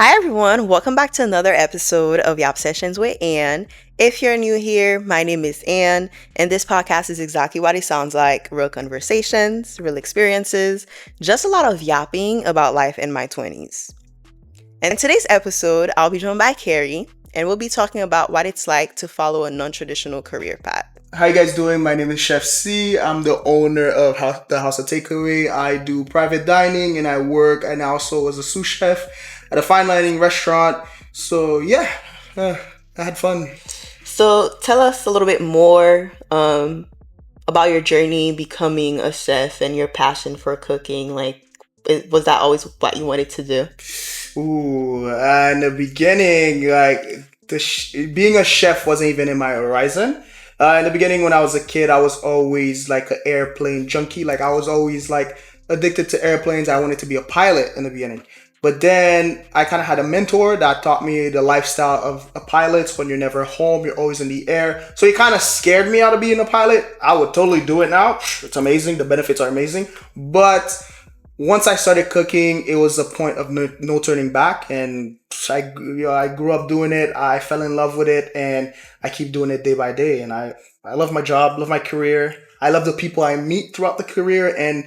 Hi, everyone. Welcome back to another episode of Yap Sessions with Ann. If you're new here, my name is Ann, and this podcast is exactly what it sounds like: real conversations, real experiences, just a lot of yapping about life in my 20s. And in today's episode, I'll be joined by Carhy, and we'll be talking about what it's like to follow a non traditional career path. How you guys doing? My name is Chef C. I'm the owner of the House of Takeaway. I do private dining and I work and also as a sous chef at a fine dining restaurant. So yeah, I had fun. So tell us a little bit more about your journey becoming a chef and your passion for cooking. Was that always what you wanted to do? Ooh, in the beginning, like being a chef wasn't even in my horizon. In the beginning, when I was a kid, I was always like an airplane junkie. Like I was always like addicted to airplanes. I wanted to be a pilot in the beginning. But then I kind of had a mentor that taught me the lifestyle of a pilot. When you're never home, you're always in the air. So he kind of scared me out of being a pilot. I would totally do it now. It's amazing. The benefits are amazing. But once I started cooking, it was a point of no turning back. And I grew up doing it. I fell in love with it, and I keep doing it day by day. And I love my job, love my career. I love the people I meet throughout the career, and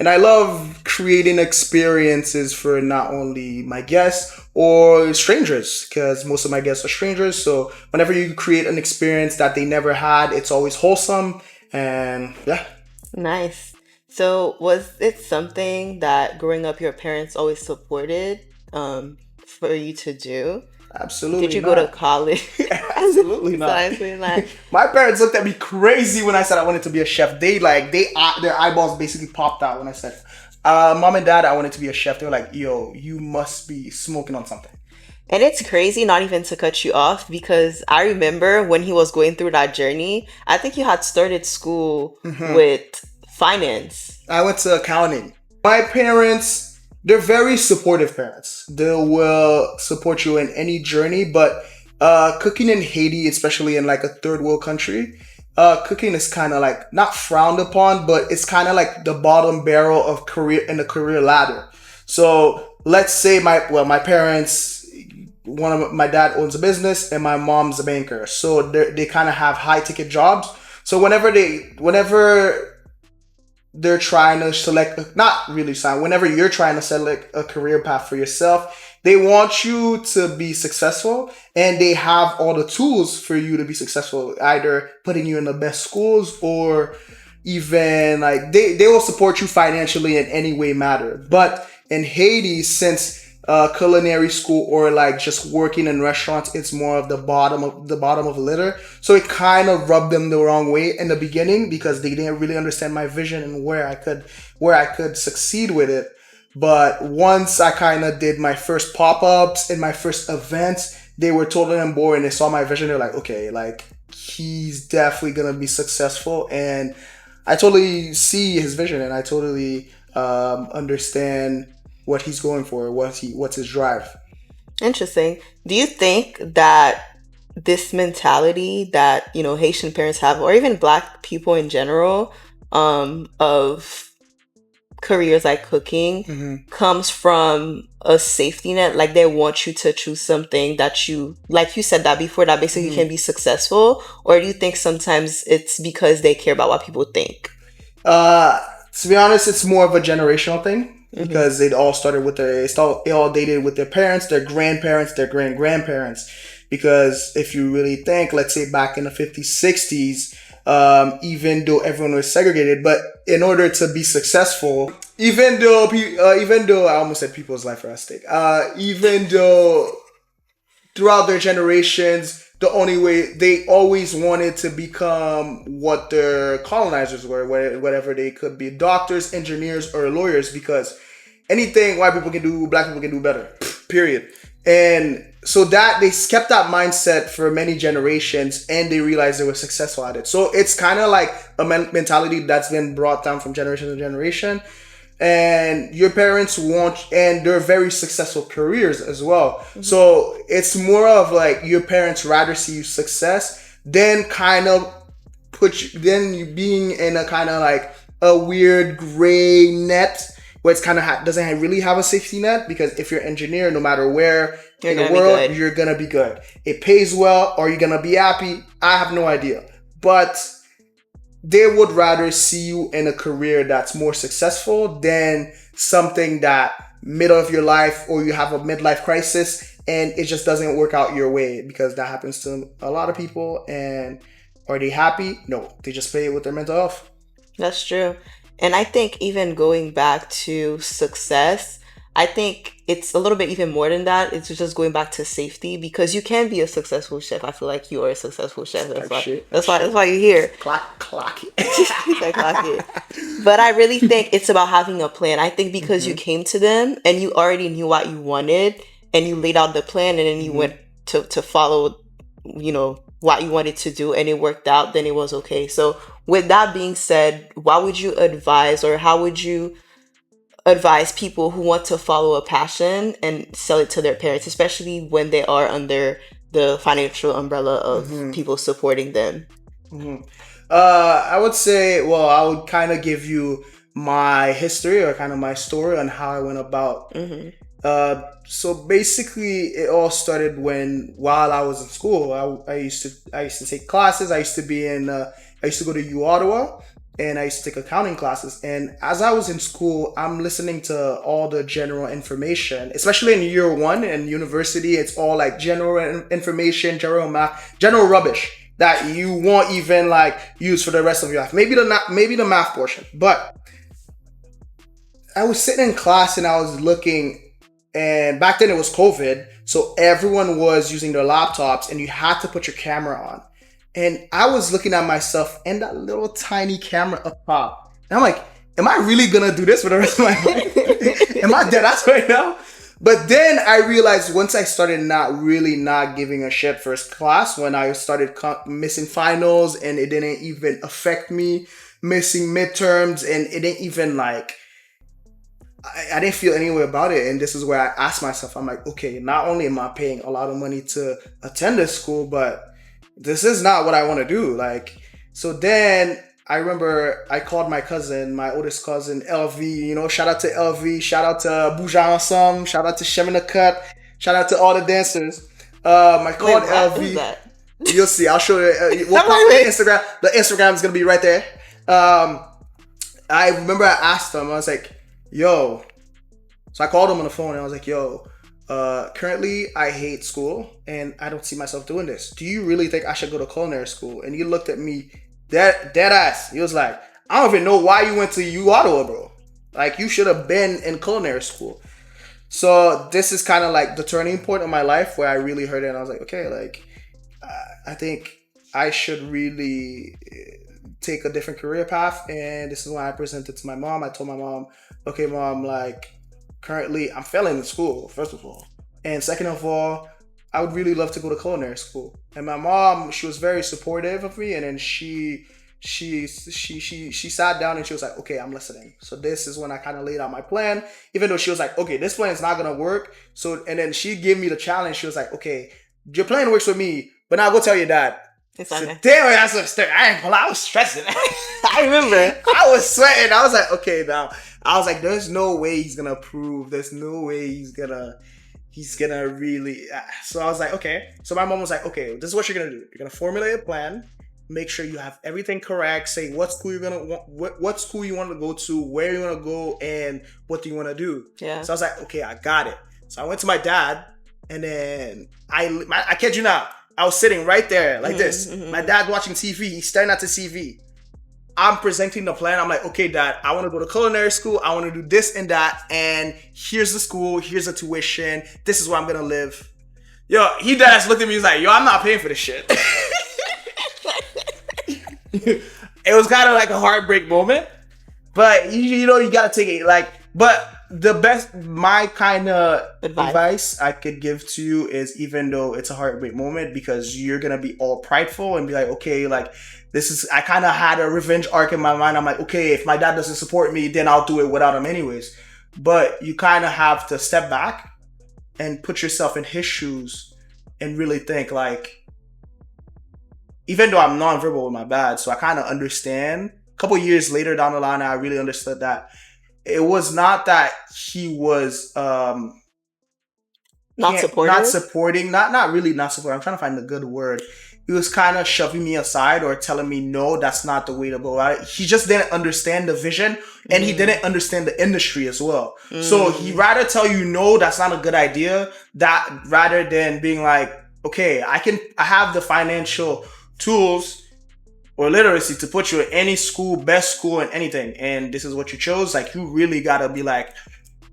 I love creating experiences for not only my guests or strangers, because most of my guests are strangers. So whenever you create an experience that they never had, it's always wholesome. And yeah. Nice. So, was it something that growing up your parents always supported for you to do? Absolutely Did you not. go to college? Absolutely not. My parents looked at me crazy when I said I wanted to be a chef. Their eyeballs basically popped out when I said, "Mom and Dad, I wanted to be a chef." They were like, "Yo, you must be smoking on something." And it's crazy, not even to cut you off, because I remember when he was going through that journey, I think you had started school with finance. I went to accounting. My parents, they're very supportive parents. They will support you in any journey, but cooking in Haiti, especially in like a third world country, cooking is kind of like not frowned upon, but it's kind of like the bottom barrel of career in the career ladder. So let's say my parents, my dad owns a business and my mom's a banker, so they kind of have high ticket jobs. So whenever they're trying to select, not really sign, whenever you're trying to select a career path for yourself, they want you to be successful, and they have all the tools for you to be successful, either putting you in the best schools or even like they will support you financially in any way matter. But in Haiti, since culinary school or like just working in restaurants, it's more of the bottom of the litter. So it kind of rubbed them the wrong way in the beginning because they didn't really understand my vision and where I could succeed with it. But once I kind of did my first pop-ups and my first events, they were totally on board and they saw my vision. They're like, okay, like he's definitely gonna be successful. And I totally see his vision, and I totally understand what he's going for, what's his drive. Interesting. Do you think that this mentality that, Haitian parents have, or even Black people in general, of careers like cooking, comes from a safety net? Like they want you to choose something that you, like you said that before, that basically can be successful? Or do you think sometimes it's because they care about what people think? To be honest, it's more of a generational thing because it all started with it all dated with their parents, their grandparents, their grandparents. Because if you really think, let's say back in the 50s, 60s, even though everyone was segregated, but in order to be successful, even though I almost said people's life are at stake, even though throughout their generations, the only way they always wanted to become what their colonizers were, whatever they could be, doctors, engineers, or lawyers, because anything white people can do, Black people can do better, period. And so that they kept that mindset for many generations, and they realized they were successful at it. So it's kind of like a mentality that's been brought down from generation to generation. And your parents and they're very successful careers as well. So it's more of like your parents rather see you success than kind of then you being in a kind of like a weird gray net where it's kind of doesn't really have a safety net, because if you're an engineer, no matter where You're in the gonna be world, good. you're gonna be good. It pays well. Are you gonna be happy? I have no idea. But they would rather see you in a career that's more successful than something that middle of your life, or you have a midlife crisis and it just doesn't work out your way, because that happens to a lot of people. And are they happy? No, they just play it with their mental health. That's true. And I think even going back to success, I think it's a little bit even more than that. It's just going back to safety, because you can be a successful chef. I feel like you are a successful chef. That's Type why shit. that's why that's why you're here. Clock That it. clock it. But I really think it's about having a plan. I think because you Hmm. came to them and you already knew what you wanted, and you laid out the plan, and then you Hmm. went to follow, what you wanted to do, and it worked out, then it was okay. So with that being said, why would you advise, or how would you advise people who want to follow a passion and sell it to their parents, especially when they are under the financial umbrella of Hmm. people supporting them? Hmm. I would say, well, I would kind of give you my history, or kind of my story on how I went about. Hmm. So basically, it all started while I was in school. I used to take classes. I used to go to U Ottawa, and I used to take accounting classes. And as I was in school, I'm listening to all the general information, especially in year one in university. It's all like general information, general math, general rubbish that you won't even like use for the rest of your life. Maybe the math portion, but I was sitting in class and I was looking, and back then it was COVID, so everyone was using their laptops and you had to put your camera on. And I was looking at myself and that little tiny camera up top. And I'm like, am I really gonna do this for the rest of my life? Am I dead ass right now? But then I realized, once I started not giving a shit first class, when I started missing finals and it didn't even affect me, missing midterms, and it didn't even like, I didn't feel any way about it. And this is where I asked myself, I'm like, okay, not only am I paying a lot of money to attend this school, but this is not what I want to do. Like, so then I remember I called my cousin, my oldest cousin, LV, shout out to LV, shout out to Bouja Ensemble, shout out to Shemina Cut, shout out to all the dancers. I Wait, called what is LV. that? You'll see. I'll show you. We'll I'm pop the like, Instagram. The Instagram is going to be right there. Um, I remember I asked him, I was like, yo, so I called him on the phone and I was like, yo, currently I hate school and I don't see myself doing this. Do you really think I should go to culinary school? And he looked at me dead ass. He was like, I don't even know why you went to U Ottawa, bro. Like, you should have been in culinary school. So this is kind of like the turning point of my life where I really heard it and I was like, okay, like, I think I should really take a different career path. And this is when I presented to my mom. I told my mom, okay, mom, like, currently I'm failing in school, first of all. And second of all, I would really love to go to culinary school. And my mom, she was very supportive of me. And then she sat down and she was like, okay, I'm listening. So this is when I kind of laid out my plan, even though she was like, okay, this plan is not going to work. So, and then she gave me the challenge. She was like, okay, your plan works with me, but now go tell your dad. it's So okay. damn, that's a start. I ain't gonna lie, I was stressing. I remember. I was sweating. I was like, okay, now. I was like, there's no way he's gonna approve. There's no way he's gonna really. So I was like, okay. So my mom was like, okay, this is what you're gonna do. You're gonna formulate a plan. Make sure you have everything correct. Say what school you're gonna what school you want to go to, where you want to go, and what do you want to do. Yeah. So I was like, okay, I got it. So I went to my dad, and then I kid you not, I was sitting right there like this. Mm-hmm. My dad watching TV. He's staring at the TV. I'm presenting the plan. I'm like, okay, dad, I want to go to culinary school. I want to do this and that. And here's the school. Here's the tuition. This is where I'm going to live. Yo, he dad's looked at me. He's like, yo, I'm not paying for this shit. It was kind of like a heartbreak moment. But, you got to take it. Like, but the best, my kind of advice I could give to you is, even though it's a heartbreak moment, because you're going to be all prideful and be like, okay, like, I kind of had a revenge arc in my mind. I'm like, okay, if my dad doesn't support me, then I'll do it without him anyways. But you kind of have to step back and put yourself in his shoes and really think, like, even though I'm nonverbal with my dad, so I kind of understand. A couple years later down the line, I really understood that it was not that he was Not not supportive? supporting, not really not supporting. I'm trying to find the good word. He was kind of shoving me aside or telling me no, that's not the way to go about it. He just didn't understand the vision, and he Mm, didn't understand the industry as well. So he mm, rather tell you no, that's not a good idea, that rather than being like, okay, I have the financial tools or literacy to put you in any school, best school and anything, and this is what you chose. Like, you really gotta be like,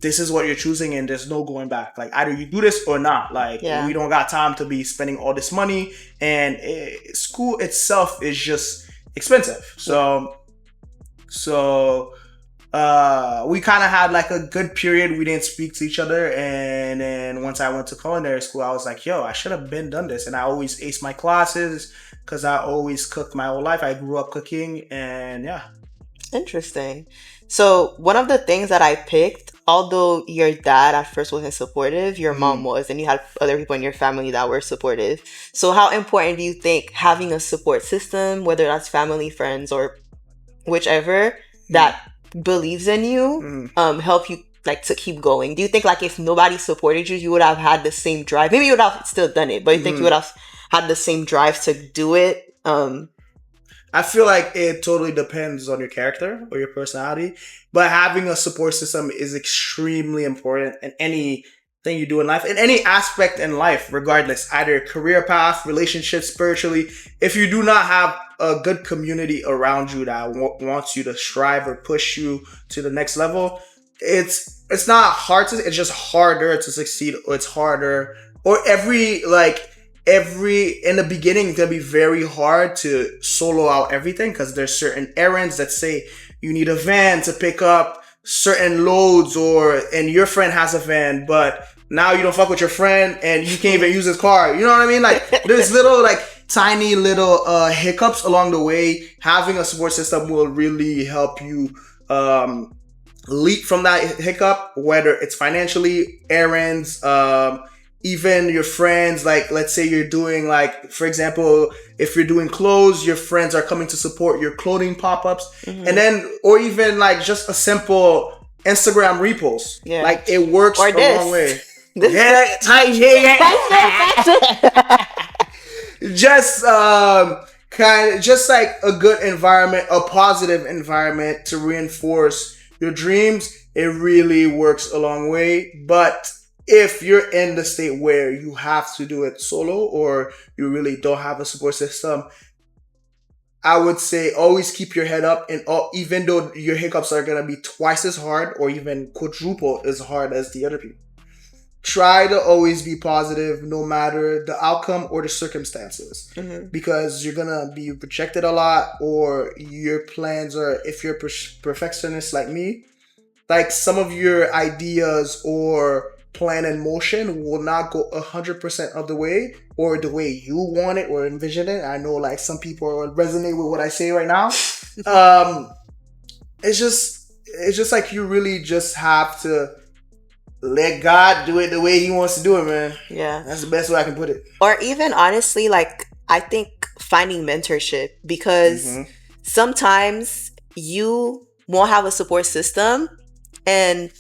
this is what you're choosing, and there's no going back. Like, either you do this or not. Like, we yeah. don't got time to be spending all this money, and school itself is just expensive. Yeah. So we kind of had like a good period. We didn't speak to each other, and then once I went to culinary school, I was like, yo, I should have been done this. And I always aced my classes because I always cooked my whole life. I grew up cooking, and yeah. Interesting. So, one of the things that I picked, although your dad at first wasn't supportive, your mom Mm, was, and you had other people in your family that were supportive. So, how important do you think having a support system, whether that's family, friends, or whichever, mm, that believes in you, mm, help you like to keep going? Do you think like if nobody supported you, you would have had the same drive? Maybe you would have still done it, but you think you would mm. have had the same drive to do it? I feel like it totally depends on your character or your personality, but having a support system is extremely important in anything you do in life, in any aspect in life, regardless, either career path, relationships, spiritually. If you do not have a good community around you that wants you to strive or push you to the next level, it's not hard to. It's just harder to succeed, or it's harder, or every in the beginning it's gonna be very hard to solo out everything because there's certain errands that say you need a van to pick up certain loads, or and your friend has a van but now you don't fuck with your friend and you can't even use his car, you know what I mean? Like, there's little like tiny little hiccups along the way. Having a support system will really help you leap from that hiccup, whether it's financially, errands, even your friends. Like, let's say you're doing, like, for example, if you're doing clothes, your friends are coming to support your clothing pop-ups. And Mhm. then, or even like just a simple Instagram repost, Yeah. like, it works Or a long this. way. This Yeah, tight, yeah, that's it. yeah. Just kind of just like a good environment, a positive environment to reinforce your dreams. It really works a long way. But if you're in the state where you have to do it solo, or you really don't have a support system, I would say always keep your head up, and even though your hiccups are gonna be twice as hard or even quadruple as hard as the other people, try to always be positive no matter the outcome or the circumstances, Mhm. because you're gonna be rejected a lot, or your plans are, if you're perfectionist like me, like, some of your ideas or plan in motion will not go 100% of the way, or the way you want it or envision it. I know, like, some people will resonate with what I say right now. um it's just like, you really just have to let God do it the way he wants to do it, man. Yeah. That's the best way I can put it. Or even honestly, like I think finding mentorship, because Mm-hmm. sometimes you won't have a support system, and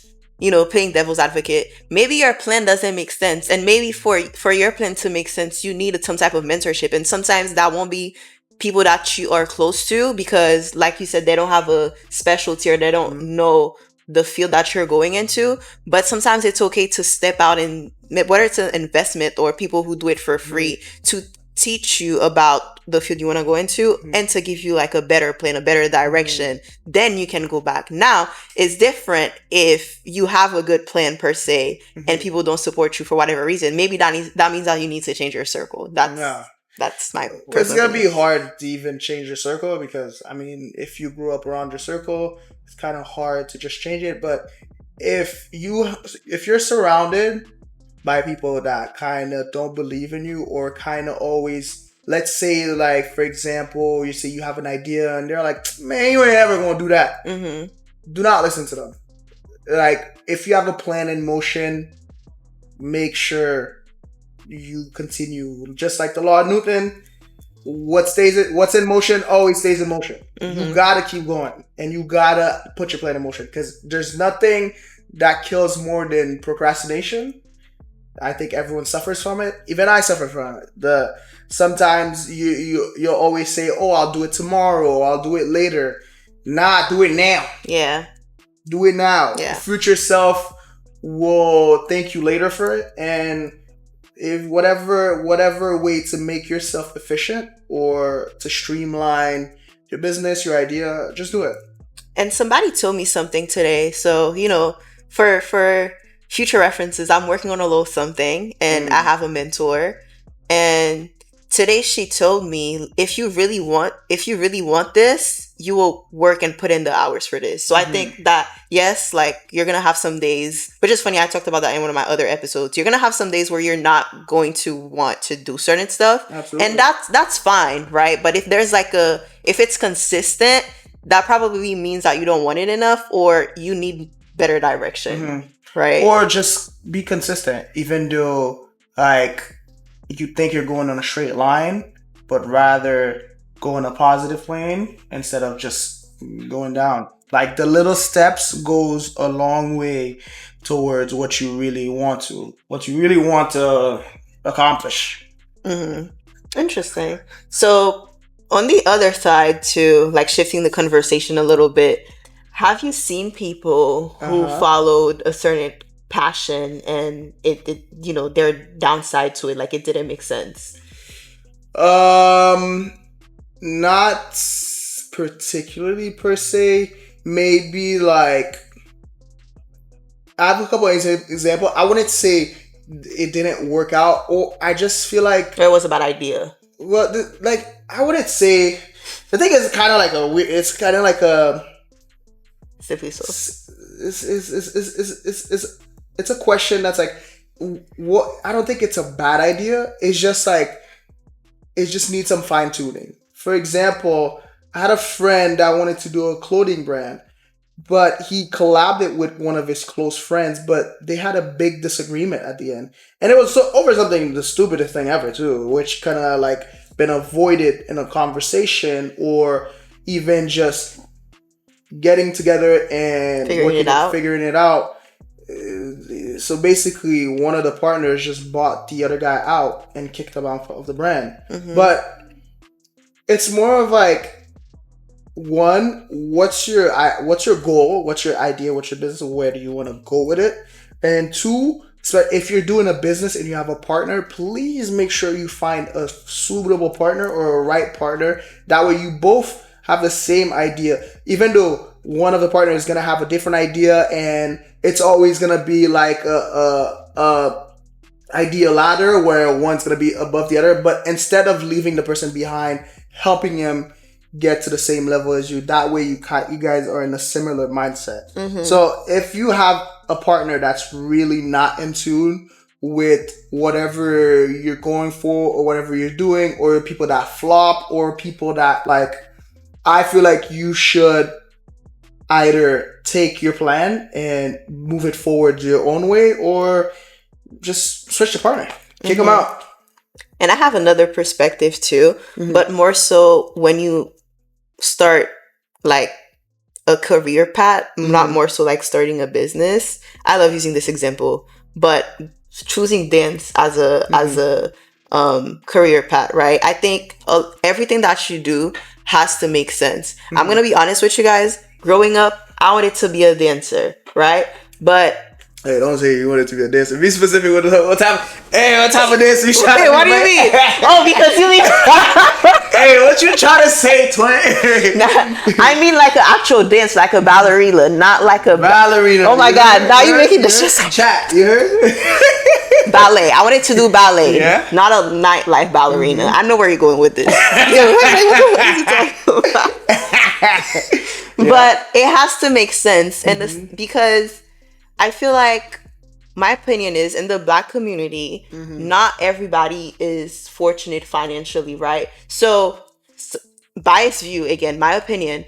playing devil's advocate, maybe your plan doesn't make sense, and maybe for your plan to make sense you need some type of mentorship, and sometimes that won't be people that you are close to, because like you said, they don't have a specialty or they don't Mm-hmm. know the field that you're going into. But sometimes it's okay to step out, and whether it's an investment or people who do it for free, to teach you about the field you want to go into, Mm-hmm. and to give you like a better plan, a better Mm-hmm. direction. Then you can go back. Now it's different if you have a good plan per se and Mm-hmm. people don't support you for whatever reason. Maybe that means that you need to change your circle. Yeah. That's my It's personal gonna opinion. be hard to even change your circle, because, I mean, if you grew up around your circle, it's kind of hard to just change it. But if you're surrounded by people that kind of don't believe in you, or kind of always, let's say, like, for example, you say you have an idea and they're like, man, you ain't ever gonna do that. Mm-hmm. Do not listen to them. Like, if you have a plan in motion, make sure you continue. Just like the law of Newton, what's in motion always stays in motion. You Mm-hmm. gotta keep going, and you gotta put your plan in motion, because there's nothing that kills more than procrastination. I think everyone suffers from it. Even I suffer from it. The Sometimes you'll always say, "Oh, I'll do it tomorrow. I'll do it later." Nah, do it now. Yeah. Do it now. Yeah. Future self will thank you later for it, and if whatever way to make yourself efficient or to streamline your business, your idea, just do it. And somebody told me something today. So, for future references, I'm working on a little something and I have a mentor. And today she told me, if you really want this, you will work and put in the hours for this. So I think that, yes, like, you're going to have some days, which is funny. I talked about that in one of my other episodes. You're going to have some days where you're not going to want to do certain stuff. Absolutely. And that's fine, right? But if it's consistent, that probably means that you don't want it enough, or you need better direction, right? Or just be consistent, even though, like, you think you're going on a straight line, but rather go in a positive lane instead of just going down. Like, the little steps goes a long way towards what you really want to accomplish. Interesting. So, on the other side, too, like, shifting the conversation a little bit, have you seen people who followed a certain passion and it their downside to it, like, it didn't make sense? Not particularly per se. Maybe, like, I have a couple of examples. I wouldn't say it didn't work out, or I just feel like It was a bad idea. Well, I wouldn't say. The thing is kind of like a weird. It's kind of like a. Simply so. It's a question that's like, what? I don't think it's a bad idea. It's just like, it just needs some fine tuning. For example, I had a friend that wanted to do a clothing brand, but he collabed it with one of his close friends, but they had a big disagreement at the end. And it was over something, the stupidest thing ever, too, which kind of, like, been avoided in a conversation, or even just getting together and figuring it out. So basically, one of the partners just bought the other guy out and kicked him out of the brand. But it's more of like, one, what's your goal? What's your idea? What's your business? Where do you want to go with it? And two, so if you're doing a business and you have a partner, please make sure you find a suitable partner or a right partner. That way you both have the same idea. Even though one of the partners is going to have a different idea, and it's always going to be like a idea ladder where one's going to be above the other. But instead of leaving the person behind, helping him get to the same level as you. That way you guys are in a similar mindset. So if you have a partner that's really not in tune with whatever you're going for or whatever you're doing, or people that flop, or people that, like, I feel like you should either take your plan and move it forward your own way, or just switch the partner, kick them out. And I have another perspective too, but more so when you start, like, a career path, not more so like starting a business. I love using this example, but choosing dance as a career path, right? I think everything that you do has to make sense. I'm gonna be honest with you guys. Growing up, I wanted to be a dancer, right? But hey, don't say you wanted to be a dancer. Be specific. What type of dancer you trying to Hey, be? what do you mean? Oh, because you mean... Hey, what you trying to say, twin? I mean, like, an actual dance, like a ballerina, not like a... ballerina. Oh my God, now you're making this just... Chat, you heard? Ballet. I wanted to do ballet, not a nightlife ballerina. I know where you're going with this. What is he talking about? But it has to make sense, and because I feel like, my opinion is, in the Black community, not everybody is fortunate financially, right? So, biased view, again, my opinion,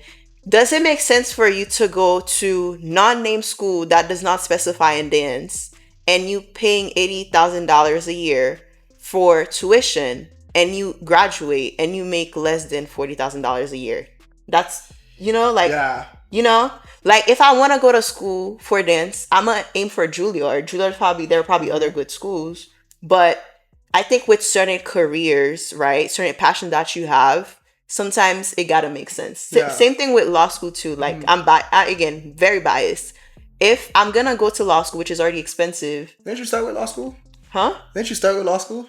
does it make sense for you to go to non-name school that does not specify in dance, and you paying $80,000 a year for tuition, and you graduate and you make less than $40,000 a year. That's, like, Yeah. like if I want to go to school for dance, I'm gonna aim for Juilliard. Juilliard's probably, there are probably other Mm-hmm. good schools, but I think with certain careers, right, certain passion that you have, sometimes it gotta make sense. Yeah. Same thing with law school too. Like Mm-hmm. again, very biased. If I'm gonna go to law school, which is already expensive, Didn't you start with law school? huh? Didn't you start with law school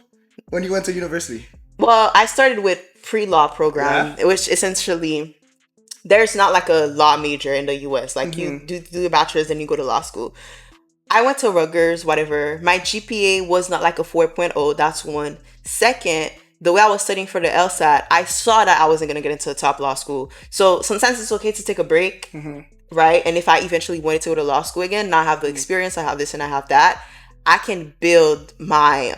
when you went to university? Well, I started with pre-law Yeah. program, which essentially there's not like a law major in the US. Like you Mm-hmm. do a bachelor's and you go to law school. I went to Rutgers, whatever. My GPA was not like a 4.0. That's one. Second, the way I was studying for the LSAT, I saw that I wasn't going to get into a top law school. So sometimes it's okay to take a break, Mm-hmm. right? And if I eventually wanted to go to law school again, now I have the experience, I have this and I have that, I can build my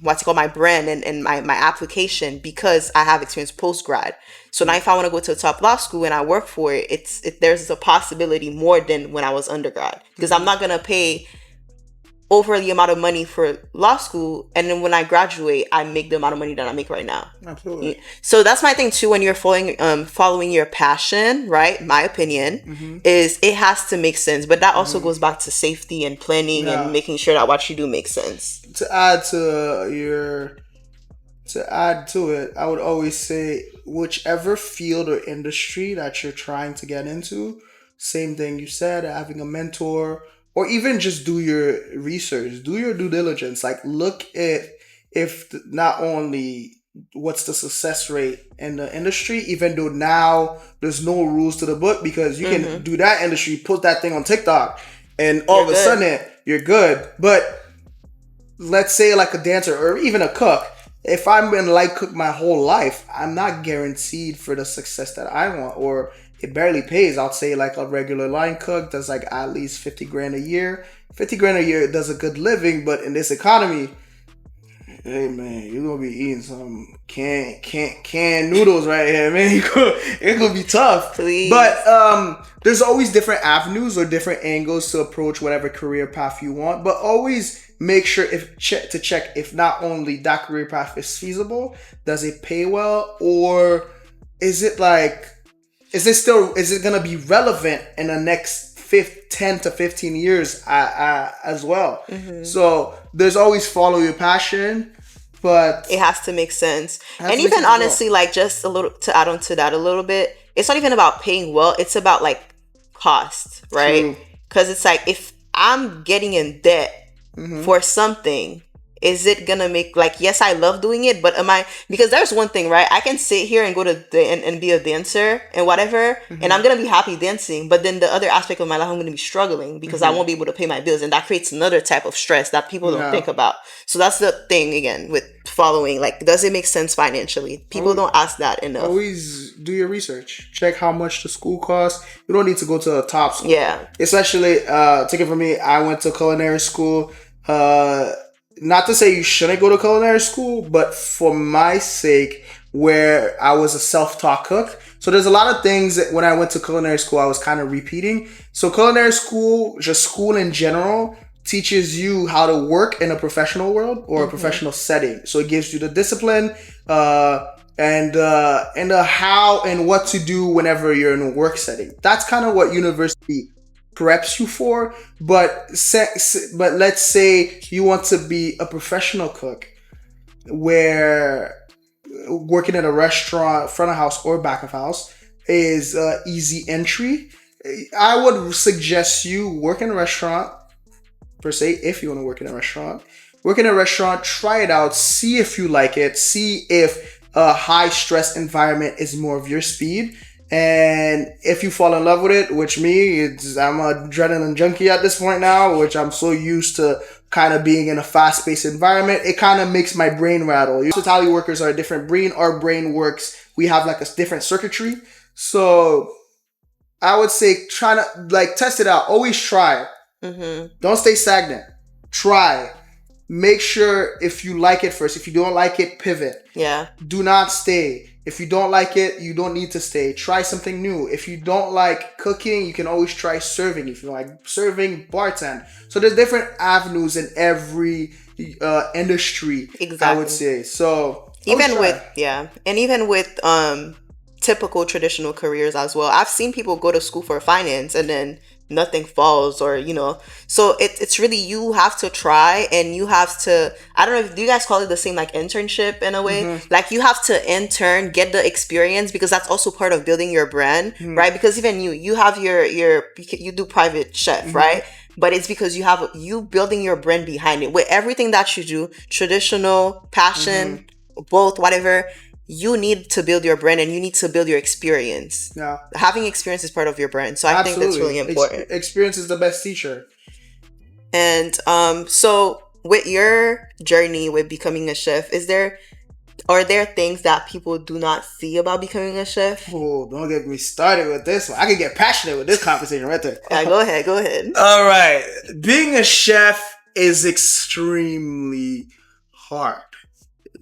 what's it called, my brand and my application because I have experience post grad. So now if I want to go to a top law school and I work for it, there's a possibility more than when I was undergrad because I'm not gonna pay over the amount of money for law school, and then when I graduate I make the amount of money that I make right now. Absolutely. So that's my thing too, when you're following your passion, right? My opinion Mm-hmm. is it has to make sense, but that also goes back to safety and planning and Yeah. making sure that what you do makes sense. To add to your to add to it, I would always say whichever field or industry that you're trying to get into, same thing you said, having a mentor, or even just do your research, do your due diligence. Like, look at not only what's the success rate in the industry, even though now there's no rules to the book because you can do that industry, put that thing on TikTok, and all You're of a good. sudden you're good. But let's say like a dancer or even a cook, if I'm in light cook my whole life, I'm not guaranteed for the success that I want, or it barely pays. I'll say like a regular line cook does like at least 50 grand a year. 50 grand a year does a good living, but in this economy, hey man, you're gonna be eating some canned noodles right here, man. It's gonna be tough. Please. But there's always different avenues or different angles to approach whatever career path you want. But always make sure to check if not only that career path is feasible, does it pay well, or is it gonna be relevant in the next 10 to 15 years as well. So there's always follow your passion, but it has to make sense. has And to make even sense as well. honestly, like just a little to add on to that a little bit, it's not even about paying well, it's about like cost, right? True. Because it's like if I'm getting in debt Mm-hmm. for something, is it gonna make, like, yes, I love doing it, but am I, because there's one thing, right? I can sit here and go to and be a dancer and whatever, and I'm gonna be happy dancing, but then the other aspect of my life I'm gonna be struggling because I won't be able to pay my bills, and that creates another type of stress that people don't Yeah. think about. So that's the thing again with following, like, does it make sense financially? People don't ask that enough. Always do your research. Check how much the school costs. You don't need to go to a top school. Yeah. Especially, take it from me, I went to culinary school. Not to say you shouldn't go to culinary school, but for my sake, where I was a self-taught cook. So there's a lot of things that when I went to culinary school, I was kind of repeating. So culinary school, just school in general, teaches you how to work in a professional world or a professional setting. So it gives you the discipline, and the how and what to do whenever you're in a work setting. That's kind of what university preps you for. But let's say you want to be a professional cook, where working at a restaurant, front of house or back of house, is easy entry. I would suggest you work in a restaurant per se. If you want to work in a restaurant, try it out, see if you like it, see if a high stress environment is more of your speed. And if you fall in love with it, which I'm an adrenaline junkie at this point now, which I'm so used to kind of being in a fast-paced environment, it kind of makes my brain rattle. Hospitality workers are a different brain. Our brain works, we have like a different circuitry. So I would say try to like test it out. Always try. Don't stay stagnant. Try. Make sure if you like it first. If you don't like it, pivot. Yeah. Do not stay. If you don't like it, you don't need to stay. Try something new. If you don't like cooking, you can always try serving. If you like serving, bartend. So there's different avenues in every industry, Exactly. I would say. So Always Even try. with, yeah, and even with typical traditional careers as well. I've seen people go to school for finance and then nothing falls, or so it's really, you have to try, and you have to, I don't know if, do you guys call it the same, like internship in a way? Mm-hmm. Like you have to intern, get the experience, because that's also part of building your brand, Mm-hmm. right? Because even you have you do private chef, Mm-hmm. right? But it's because you have you building your brand behind it with everything that you do, traditional, Mm-hmm. passion, both, whatever. You need to build your brand, and you need to build your experience. Yeah, Having experience is part of your brand, so I think that's really absolutely. important. Experience is the best teacher. And so with your journey with becoming a chef, are there things that people do not see about becoming a chef? Oh, don't get me started with this one. I can get passionate with this conversation right there. Go ahead, go ahead. All right. Being a chef is extremely hard.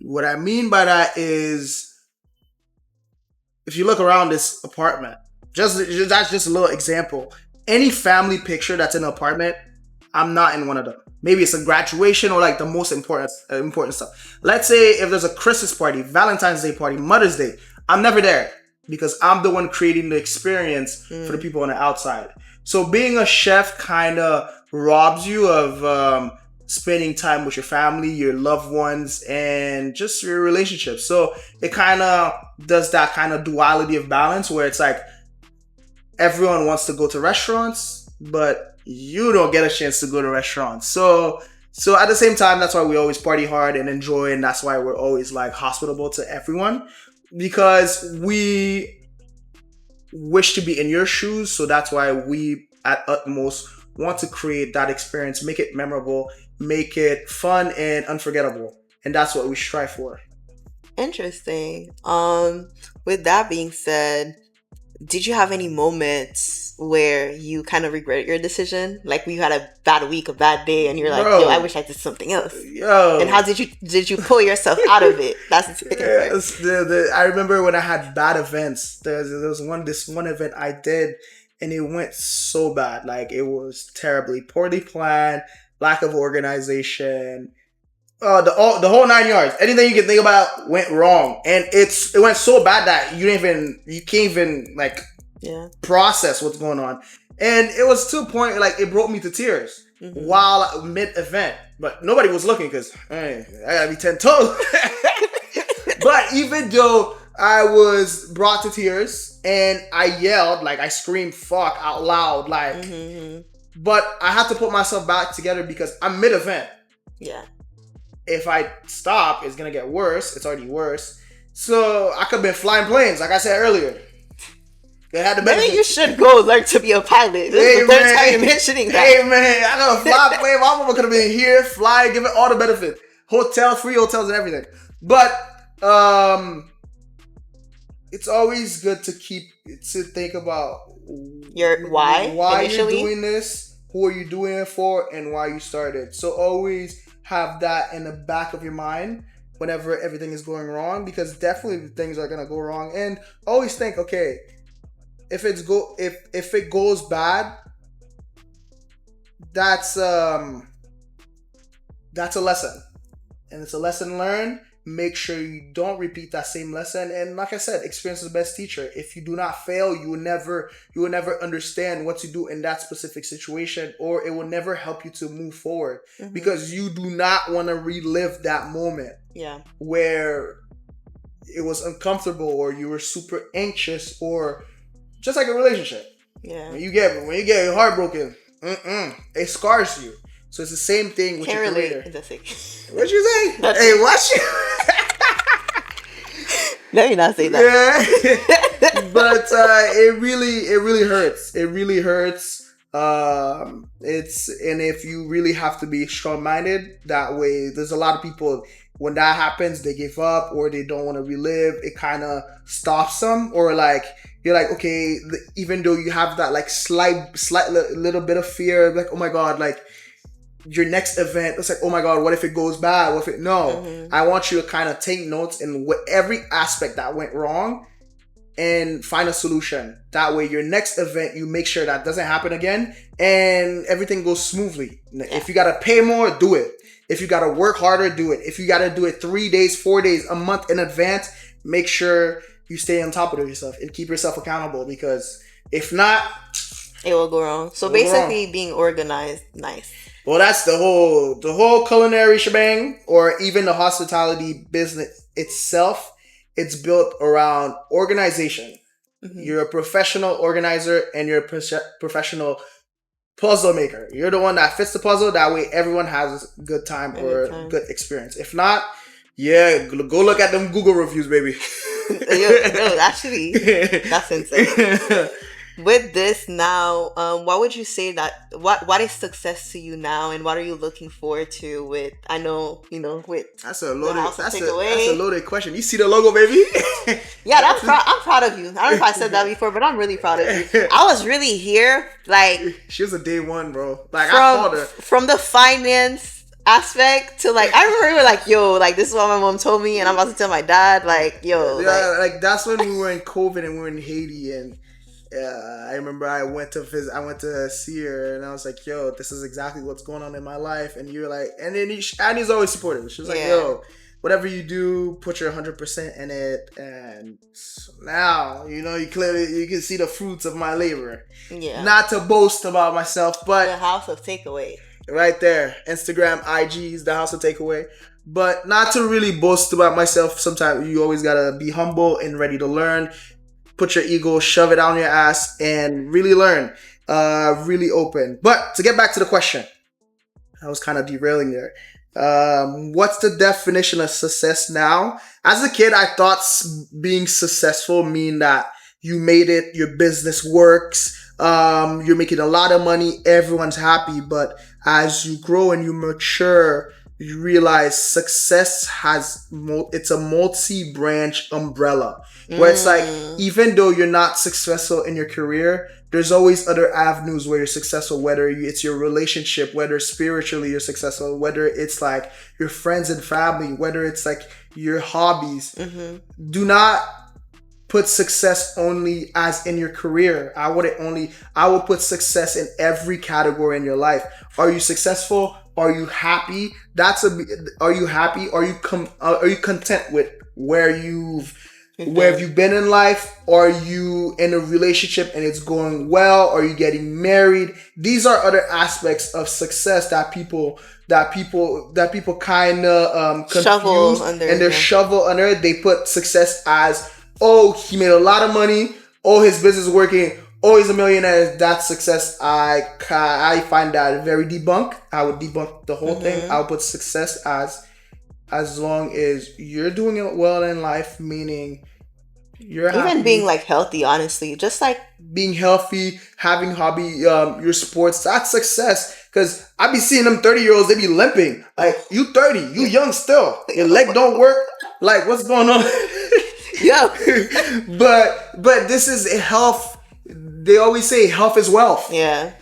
What I mean by that is, if you look around this apartment, that's just a little example. Any family picture that's in an apartment, I'm not in one of them. Maybe it's a graduation or like the most important stuff. Let's say if there's a Christmas party, Valentine's Day party, Mother's Day, I'm never there because I'm the one creating the experience for the people on the outside. So being a chef kind of robs you of spending time with your family, your loved ones, and just your relationships. So it kind of does that kind of duality of balance where it's like everyone wants to go to restaurants, but you don't get a chance to go to restaurants. So at the same time, that's why we always party hard and enjoy, and that's why we're always like hospitable to everyone, because we wish to be in your shoes. So that's why we at utmost want to create that experience, make it memorable, make it fun and unforgettable. And that's what we strive for. Interesting. With that being said, did you have any moments where you kind of regret your decision? Like you had a bad week, a bad day, and you're like, "Yo, I Bro, wish I did something else." And yo. how did you pull yourself out of it? That's the second part. Yes, I remember when I had bad events. There was this one event I did, and it went so bad. Like it was terribly poorly planned, lack of organization, the whole 9 yards. Anything you can think about went wrong, and it went so bad that you can't even like Yeah. process what's going on. And it was to a point like it brought me to tears while mid event, but nobody was looking because hey, I gotta be 10 toes. But even though I was brought to tears and I yelled, like I screamed fuck out loud, like, but I had to put myself back together because I'm mid event. Yeah. If I stop, it's gonna get worse. It's already worse. So I could have been flying planes, like I said earlier. They had the Maybe you should go learn to be a pilot. This is the third time you're mentioning that. Hey man, I got a fly plane. My mama could have been here, fly, give it all the benefits. Hotel, free hotels and everything. But it's always good to think about Your why initially? you're doing this, who are you doing it for, and why you started. So always have that in the back of your mind whenever everything is going wrong, because definitely things are gonna go wrong. And always think, okay, if it goes bad, that's a lesson, and it's a lesson learned. Make sure you don't repeat that same lesson. And like I said, experience is the best teacher. If you do not fail, you will never understand what to do in that specific situation, or it will never help you to move forward because you do not want to relive that moment. Yeah. Where it was uncomfortable, or you were super anxious, or just like a relationship. Yeah. When you get heartbroken, it scars you. So it's the same thing with your career. What'd you say? Hey, watch you. Let me not say that. Yeah. But it really hurts. It really hurts. And if you really have to be strong-minded, that way, there's a lot of people, when that happens, they give up or they don't want to relive. It kind of stops them, or like, you're like, okay, even though you have that like slight little bit of fear, like, oh my God, like, your next event, it's like, oh my God, what if it goes bad? What if it, no. I want you to kind of take notes in every aspect that went wrong and find a solution. That way, your next event, you make sure that doesn't happen again and everything goes smoothly. If you got to pay more, do it. If you got to work harder, do it. If you got to do it 3 days, 4 days, a month in advance, make sure you stay on top of yourself and keep yourself accountable, because if not, it will go wrong. So it will go wrong. basically, being organized, nice. Well, that's the whole culinary shebang, or even the hospitality business itself. It's built around organization. Mm-hmm. You're a professional organizer, and you're a professional puzzle maker. You're the one that fits the puzzle. That way, everyone has a good time or good experience. If not, yeah, go look at them Google reviews, baby. Yo, actually, that's insane. With this now, what would you say that what is success to you now, and what are you looking forward to with? I know, with that's a loaded a loaded question. You see the logo, baby? Yeah, I'm proud of you. I don't know if I said that before, but I'm really proud of you. I was really here, like she was a day one, bro. Like I called her from the finance aspect to like I remember like, yo, like this is what my mom told me, and I'm about to tell my dad, like, yo, yeah, like that's when we were in COVID and we were in Haiti, and I remember I went to see her, and I was like, yo, this is exactly what's going on in my life. And you're like, and then Annie's always supportive. She was like, yo, whatever you do, put your 100% in it. And so now, you can see the fruits of my labor. Yeah. Not to boast about myself, but the house of takeaway. Right there. Instagram, IGs, the house of takeaway. But not to really boast about myself. Sometimes you always gotta be humble and ready to learn. Put your ego, shove it down your ass, and really learn. Really open. But to get back to the question, I was kind of derailing there. What's the definition of success now? As a kid, I thought being successful mean that you made it, your business works, you're making a lot of money, everyone's happy. But as you grow and you mature, you realize success it's a multi-branch umbrella, where it's like, even though you're not successful in your career, there's always other avenues where you're successful, whether it's your relationship, whether spiritually you're successful, whether it's like your friends and family, whether it's like your hobbies. Do not put success only as in your career. I would put success in every category in your life. Are you successful? Are you happy? Are you happy? Are you content with where have you been in life? Are you in a relationship and it's going well? Are you getting married? These are other aspects of success that people kind of confuse and they shovel under it. They put success as, oh, he made a lot of money. Oh, his business is working. Oh, he's a millionaire. That's success. I find that very debunk. I would debunk the whole thing. I would put success as long as you're doing it well in life, meaning you're even happy. Being like healthy, honestly, just like being healthy, having hobby, your sports, that's success. Because I be seeing them 30-year-olds, they be limping. Like, you 30, you young still. Your leg don't work. Like, what's going on? Yeah. But this is health. They always say health is wealth. Yeah.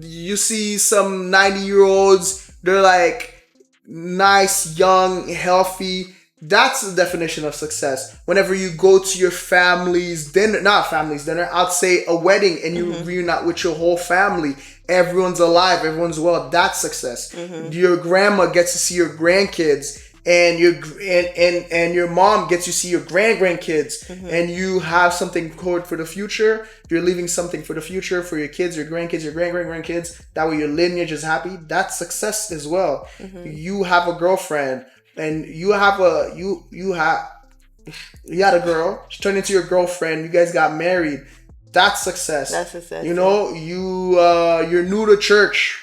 You see some 90-year-olds, they're like nice, young, healthy. That's the definition of success. Whenever you go to your family's dinner, I'd say a wedding, and you reunite with your whole family. Everyone's alive, everyone's well. That's success. Your grandma gets to see your grandkids, and your mom gets to see your grandkids, and you have something coded for the future. You're leaving something for the future for your kids, your grandkids, your grandkids. That way your lineage is happy. That's success as well. You have a girlfriend, and you had a girl. She turned into your girlfriend. You guys got married. That's success. That's success. You're new to church.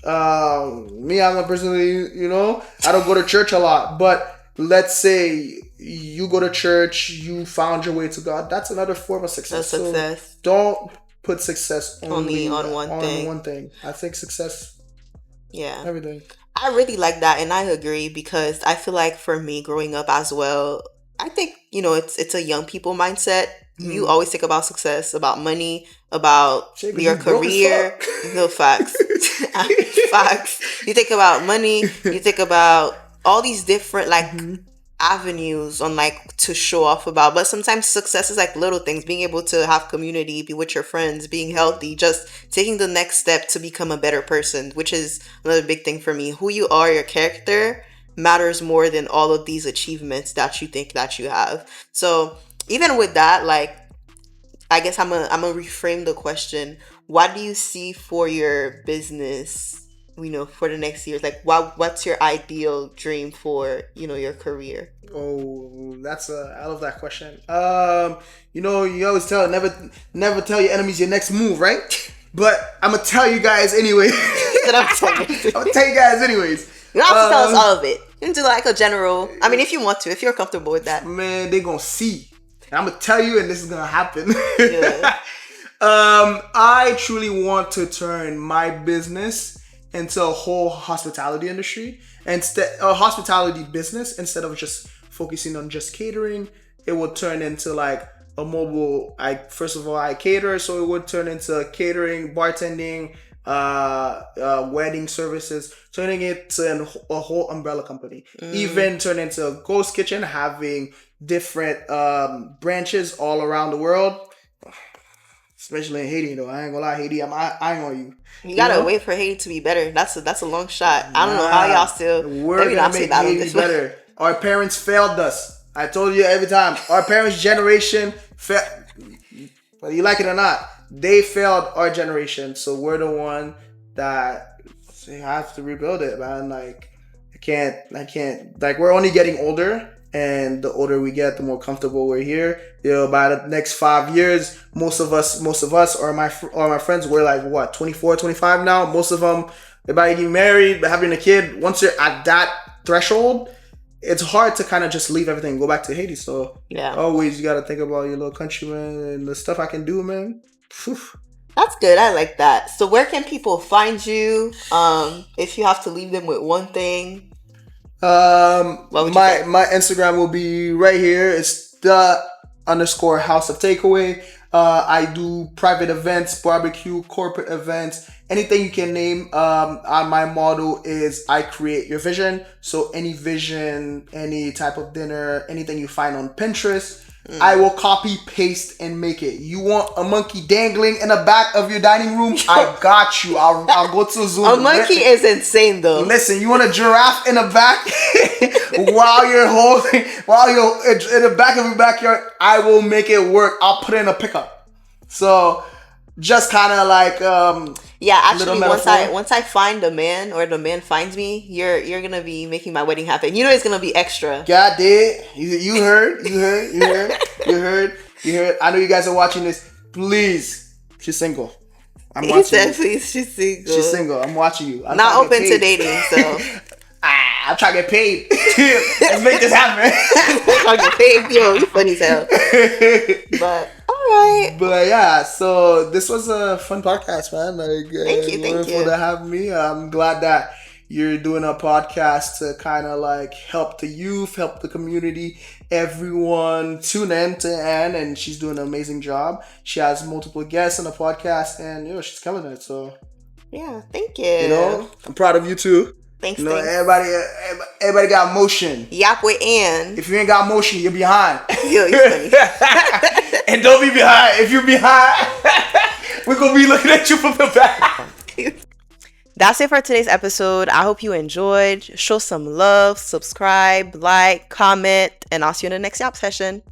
Me, I'm a personally, I don't go to church a lot, but let's say you go to church, you found your way to God. That's another form of success. That's success. So don't put success only on one thing. I think success. Yeah. Everything. I really like that, and I agree, because I feel like for me growing up as well, I think, it's a young people mindset. You always think about success, about money, about your career. No, facts. Facts. You think about money. You think about all these different, avenues on like to show off about, but sometimes success is like little things, being able to have community, be with your friends, being healthy, just taking the next step to become a better person, which is another big thing for me. Who you are, your character matters more than all of these achievements that you think that you have. So even with that, like, I guess I'm gonna reframe the question. What do you see for your business, for the next years? Like, what's your ideal dream for, your career? Oh, I love that question. You always never tell your enemies your next move, right? But I'm gonna tell you guys anyway. I'm gonna tell you guys anyways. You don't have to tell us all of it. You can do like a general. I mean, if you want to, if you're comfortable with that. Man, they gonna see. I'm gonna tell you, and this is gonna happen. Yeah. I truly want to turn my business into a whole hospitality industry, a hospitality business, instead of just focusing on just catering. It would turn into like a mobile. First of all, I cater, so it would turn into catering, bartending, wedding services, turning it to a whole umbrella company. Even turn into a ghost kitchen, having different branches all around the world, especially in Haiti. Though I ain't gonna lie, Haiti, I'm eyeing on you. You gotta wait for Haiti to be better. That's a long shot. I don't know how y'all still. We're gonna make Haiti better. Our parents failed us. I told you every time. Our parents' generation failed. Whether you like it or not, they failed our generation. So we're the one that have to rebuild it, man. Like I can't. Like we're only getting older. And the older we get, the more comfortable we're here. By the next 5 years, most of us, or my friends, we're like what, 24, 25 now. Most of them, everybody getting married, having a kid. Once you're at that threshold, it's hard to kind of just leave everything and go back to Haiti. So yeah, always you got to think about your little countrymen and the stuff I can do, man. Whew. That's good. I like that. So where can people find you? If you have to leave them with one thing. My Instagram will be right here. It's the _house of takeaway. I do private events, barbecue, corporate events, anything you can name. My motto is I create your vision. So any vision, any type of dinner, anything you find on Pinterest, I will copy, paste, and make it. You want a monkey dangling in the back of your dining room? I got you. I'll go to Zoom. A monkey is insane, though. Listen, you want a giraffe in the back while you're in the back of your backyard? I will make it work. I'll put it in a pickup. So just kind of like yeah, actually, once I find a man, or the man finds me, you're gonna be making my wedding happen. You know it's gonna be extra. God did. You heard. I know you guys are watching this. Please, she's single. I'm watching. He said, please, she's single. She's single. I'm watching you. I'm not open to dating, so. I'm trying to get paid. Let's make this happen. Trying to get paid, yo, you funny as hell. But alright. But yeah, so this was a fun podcast, man. Like, thank you for having me. I'm glad that you're doing a podcast to kind of like help the youth, help the community, everyone tune in to Anne, and she's doing an amazing job. She has multiple guests on the podcast, and she's killing it. So yeah, thank you. I'm proud of you too. Thanks. Everybody got motion. Yap with Ann. If you ain't got motion, you're behind. Yo, you funny. And don't be behind. If you're behind, we're gonna be looking at you from the back. That's it for today's episode. I hope you enjoyed. Show some love, subscribe, like, comment, and I'll see you in the next Yap session.